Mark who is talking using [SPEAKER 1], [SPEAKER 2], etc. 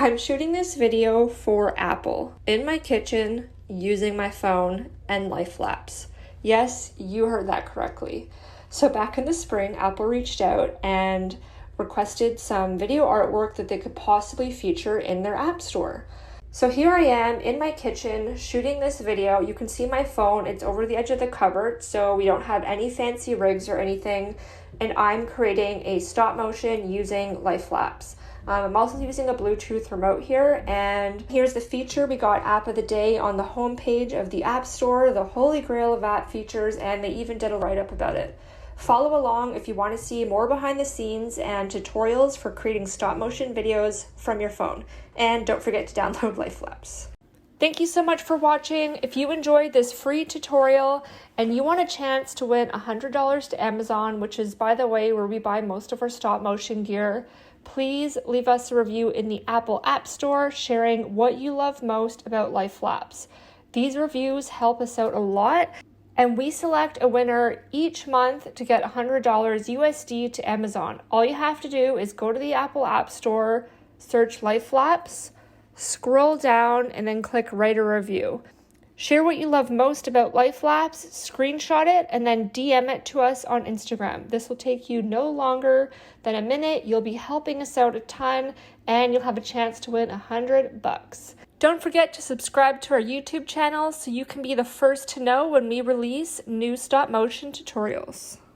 [SPEAKER 1] I'm shooting this video for Apple in my kitchen using my phone and Lapse. Yes, you heard that correctly. So back in the spring, Apple reached out and requested some video artwork that they could possibly feature in their app store. So here I am in my kitchen shooting this video. You can see my phone, it's over the edge of the cupboard, so we don't have any fancy rigs or anything. And I'm creating a stop motion using Lapse. I'm also using a Bluetooth remote here, and here's the feature. We got App of the Day on the home page of the App Store, the holy grail of app features, and they even did a write-up about it. Follow along if you want to see more behind the scenes and tutorials for creating stop motion videos from your phone. And don't forget to download Lapse. Thank you so much for watching. If you enjoyed this free tutorial and you want a chance to win $100 to Amazon, which is, by the way, where we buy most of our stop motion gear, please leave us a review in the Apple App Store sharing what you love most about Lapse. These reviews help us out a lot, and we select a winner each month to get $100 USD to Amazon. All you have to do is go to the Apple App Store, search Lapse, scroll down, and then click Write a Review. Share what you love most about Lapse, screenshot it, and then DM it to us on Instagram. This will take you no longer than a minute. You'll be helping us out a ton, and you'll have a chance to win $100. Don't forget to subscribe to our YouTube channel so you can be the first to know when we release new stop motion tutorials.